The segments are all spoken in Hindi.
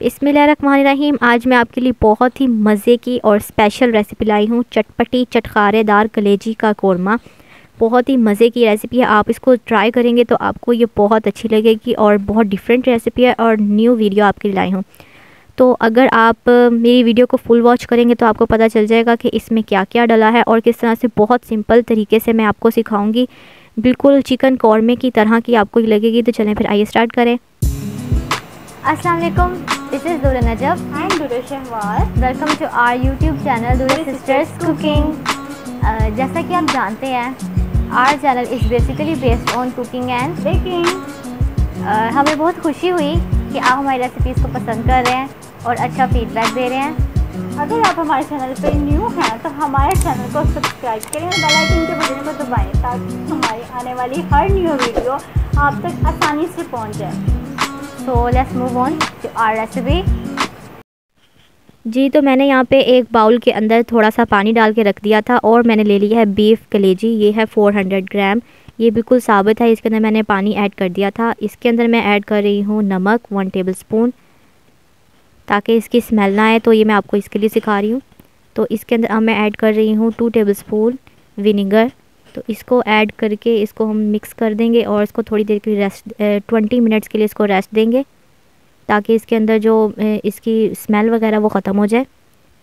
बिस्मिल्लाहिर्रहमानिर्रहीम। आज मैं आपके लिए बहुत ही मज़े की और स्पेशल रेसिपी लाई हूँ। चटपटी चटखारेदार कलेजी का कोरमा। बहुत ही मज़े की रेसिपी है। आप इसको ट्राई करेंगे तो आपको ये बहुत अच्छी लगेगी और बहुत डिफरेंट रेसिपी है और न्यू वीडियो आपके लिए लाई हूँ। तो अगर आप मेरी वीडियो को फुल वॉच करेंगे तो आपको पता चल जाएगा कि इसमें क्या क्या डला है और किस तरह से बहुत सिंपल तरीके से मैं आपको सिखाऊँगी। बिल्कुल चिकन कौरमे की तरह की आपको लगेगी। तो चलें फिर आइए स्टार्ट करें। अस्सलाम वालेकुम, दिस इज़ दुरा Najab and Dura Shahwaz. Welcome to our YouTube channel Dura sisters cooking. जैसा कि आप जानते हैं, our channel is basically based on cooking and baking. हमें बहुत खुशी हुई कि आप हमारी रेसिपीज़ को पसंद कर रहे हैं और अच्छा फीडबैक दे रहे हैं। अगर आप हमारे चैनल पर न्यू हैं तो हमारे चैनल को सब्सक्राइब करें और बेल आइकन के बटन को दबाएं ताकि हमारी आने वाली हर न्यू वीडियो आप तक आसानी से पहुंच जाए। तो let's move on to our recipe. जी, तो मैंने यहाँ पे एक बाउल के अंदर थोड़ा सा पानी डाल के रख दिया था और मैंने ले लिया है बीफ कलेजी। ये है 400 ग्राम। ये बिल्कुल साबित है। इसके अंदर मैंने पानी ऐड कर दिया था। इसके अंदर मैं ऐड कर रही हूँ नमक 1 टेबलस्पून, ताकि इसकी स्मेल ना आए। तो ये मैं आपको इसके लिए सिखा रही हूँ। तो इसके अंदर अब मैं ऐड कर रही हूँ 2 टेबलस्पून विनेगर। तो इसको ऐड करके इसको हम मिक्स कर देंगे और इसको थोड़ी देर के लिए रेस्ट 20 मिनट्स के लिए इसको रेस्ट देंगे, ताकि इसके अंदर जो इसकी स्मेल वगैरह वो ख़त्म हो जाए।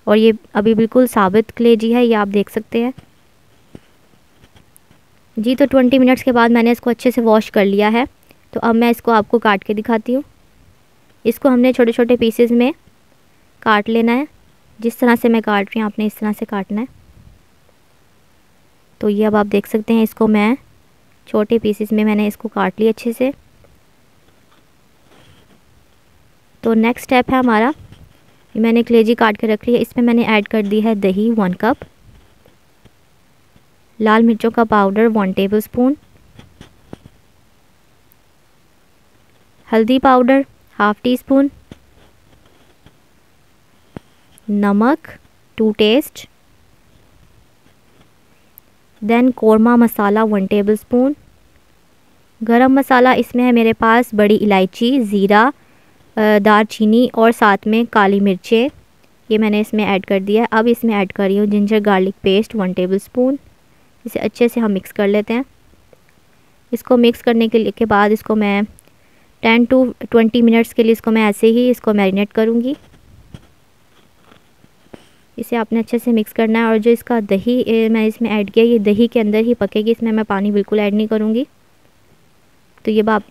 और ये अभी बिल्कुल साबित कलेजी है, ये आप देख सकते हैं। जी, तो 20 मिनट्स के बाद मैंने इसको अच्छे से वॉश कर लिया है। तो अब मैं इसको आपको काट के दिखाती हूँ। इसको हमने छोटे छोटे पीसेस में काट लेना है। जिस तरह से मैं काट रही हूँ आपने इस तरह से काटना है। तो ये अब आप देख सकते हैं, इसको मैं छोटे पीसेस में मैंने इसको काट लिया अच्छे से। तो नेक्स्ट स्टेप है हमारा, मैंने कलेजी काट के रख ली है। इसमें मैंने ऐड कर दी है दही 1 कप, लाल मिर्चों का पाउडर 1 टेबलस्पून, हल्दी पाउडर 1/2 टीस्पून, नमक 2 टेस्ट, देन कोरमा मसाला 1 टेबलस्पून, गरम मसाला इसमें है मेरे पास बड़ी इलायची, ज़ीरा, दालचीनी और साथ में काली मिर्चें, ये मैंने इसमें ऐड कर दिया है। अब इसमें ऐड कर रही हूँ जिंजर गार्लिक पेस्ट 1 टेबलस्पून। इसे अच्छे से हम मिक्स कर लेते हैं। इसको मिक्स करने के बाद इसको मैं 10 to 20 मिनट्स के लिए इसको मैं ऐसे ही इसको मैरिनेट करूँगी। इसे आपने अच्छे से मिक्स करना है। और जो इसका दही मैं इसमें ऐड किया, ये दही के अंदर ही पकेगी, इसमें मैं पानी बिल्कुल ऐड नहीं करूँगी। तो ये आप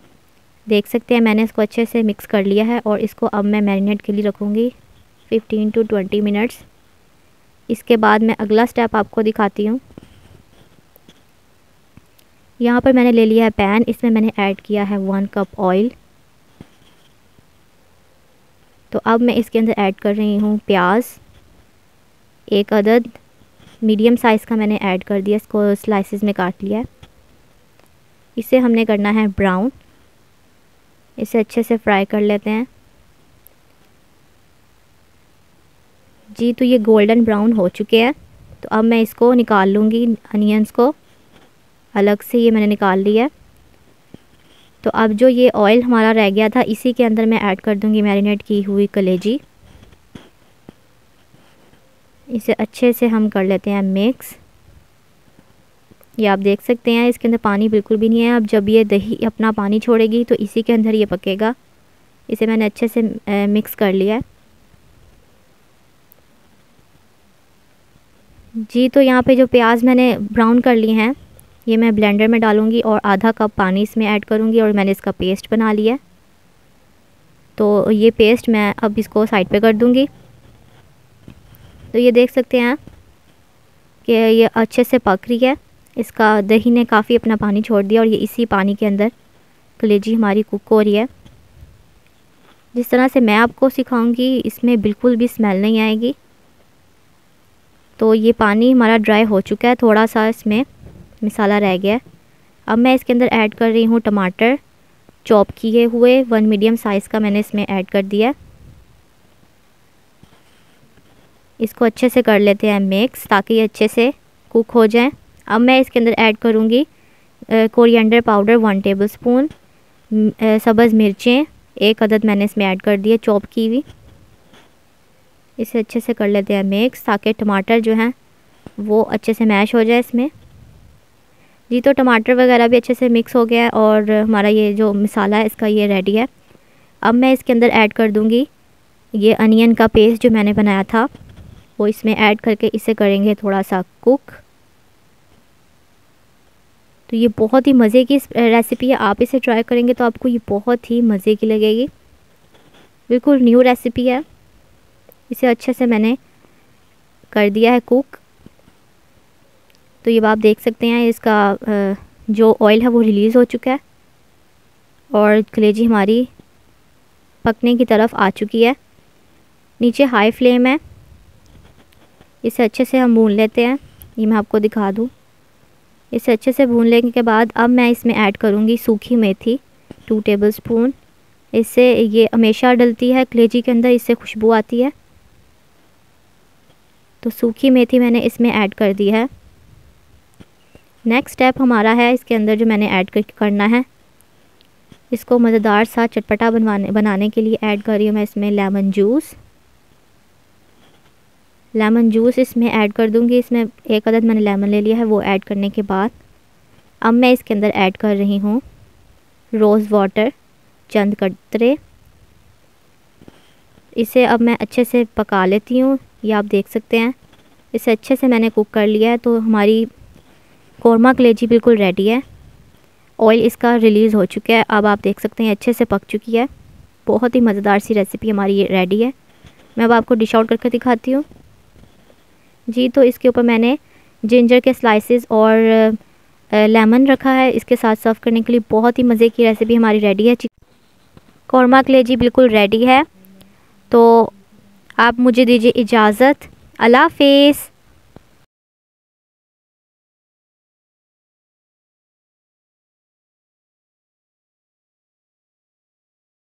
देख सकते हैं, मैंने इसको अच्छे से मिक्स कर लिया है और इसको अब मैं मैरिनेट के लिए रखूँगी 15 to 20 मिनट्स। इसके बाद मैं अगला स्टेप आपको दिखाती हूँ। यहाँ पर मैंने ले लिया है पैन, इसमें मैंने ऐड किया है 1 कप ऑयल। तो अब मैं इसके अंदर ऐड कर रही हूँ प्याज, 1 अदद मीडियम साइज़ का मैंने ऐड कर दिया, इसको स्लाइसेस में काट लिया है। इसे हमने करना है ब्राउन। इसे अच्छे से फ्राई कर लेते हैं। जी, तो ये गोल्डन ब्राउन हो चुके हैं। तो अब मैं इसको निकाल लूँगी, अनियंस को अलग से ये मैंने निकाल लिया है। तो अब जो ये ऑयल हमारा रह गया था, इसी के अंदर मैं ऐड कर दूँगी मैरिनेट की हुई कलेजी। इसे अच्छे से हम कर लेते हैं मिक्स। ये आप देख सकते हैं, इसके अंदर पानी बिल्कुल भी नहीं है। अब जब ये दही अपना पानी छोड़ेगी तो इसी के अंदर ये पकेगा। इसे मैंने अच्छे से मिक्स कर लिया है। जी, तो यहाँ पे जो प्याज मैंने ब्राउन कर लिए हैं, ये मैं ब्लेंडर में डालूँगी और आधा कप पानी इसमें ऐड करूँगी और मैंने इसका पेस्ट बना लिया है। तो ये पेस्ट मैं अब इसको साइड पे कर दूँगी। तो ये देख सकते हैं कि ये अच्छे से पक रही है। इसका दही ने काफ़ी अपना पानी छोड़ दिया और ये इसी पानी के अंदर कलेजी हमारी कुक हो रही है। जिस तरह से मैं आपको सिखाऊंगी, इसमें बिल्कुल भी स्मेल नहीं आएगी। तो ये पानी हमारा ड्राई हो चुका है, थोड़ा सा इसमें मसाला रह गया है। अब मैं इसके अंदर ऐड कर रही हूँ टमाटर चॉप किए हुए, 1 मीडियम साइज़ का मैंने इसमें ऐड कर दिया है। इसको अच्छे से कर लेते हैं मिक्स, ताकि ये अच्छे से कुक हो जाए। अब मैं इसके अंदर ऐड करूँगी कोरिएंडर पाउडर 1 टेबलस्पून, सब्ज़ मिर्चें 1 अदद मैंने इसमें ऐड कर दिया चॉप की हुई। इसे अच्छे से कर लेते हैं मिक्स, ताकि टमाटर जो हैं वो अच्छे से मैश हो जाए इसमें। जी तो टमाटर वगैरह भी अच्छे से मिक्स हो गया है और हमारा ये जो मसाला है इसका ये रेडी है। अब मैं इसके अंदर ऐड कर दूँगी ये अनियन का पेस्ट जो मैंने बनाया था, वो इसमें ऐड करके इसे करेंगे थोड़ा सा कुक। तो ये बहुत ही मज़े की रेसिपी है, आप इसे ट्राई करेंगे तो आपको ये बहुत ही मज़े की लगेगी। बिल्कुल न्यू रेसिपी है। इसे अच्छे से मैंने कर दिया है कुक। तो ये आप देख सकते हैं इसका जो ऑयल है वो रिलीज़ हो चुका है और कलेजी हमारी पकने की तरफ आ चुकी है। नीचे हाई फ्लेम है, इसे अच्छे से हम भून लेते हैं। ये मैं आपको दिखा दूँ। इसे अच्छे से भून लेने के बाद अब मैं इसमें ऐड करूँगी सूखी मेथी 2 टेबलस्पून। इससे ये हमेशा डलती है कलेजी के अंदर, इससे खुशबू आती है। तो सूखी मेथी मैंने इसमें ऐड कर दी है। नेक्स्ट स्टेप हमारा है इसके अंदर जो मैंने ऐड करना है, इसको मज़ेदार सा चटपटा बनाने के लिए ऐड कर रही हूँ मैं इसमें लेमन जूस। लेमन जूस इसमें ऐड कर दूँगी। इसमें 1 अदद मैंने लेमन ले लिया है। वो ऐड करने के बाद अब मैं इसके अंदर ऐड कर रही हूँ रोज़ वाटर चंद कतरे। इसे अब मैं अच्छे से पका लेती हूँ। ये आप देख सकते हैं इसे अच्छे से मैंने कुक कर लिया है। तो हमारी कौरमा कलेजी बिल्कुल रेडी है। ऑयल इसका रिलीज़ हो चुका है। अब आप देख सकते हैं अच्छे से पक चुकी है। बहुत ही मज़ेदार सी रेसिपी हमारी ये रेडी है। मैं अब आपको डिश आउट करके दिखाती हूँ। जी तो इसके ऊपर मैंने जिंजर के स्लाइसेस और लेमन रखा है इसके साथ सर्व करने के लिए। बहुत ही मज़े की रेसिपी हमारी रेडी है। कौरमा कलेजी बिल्कुल रेडी है। तो आप मुझे दीजिए इजाज़त। अल्लाह हाफ़िज़।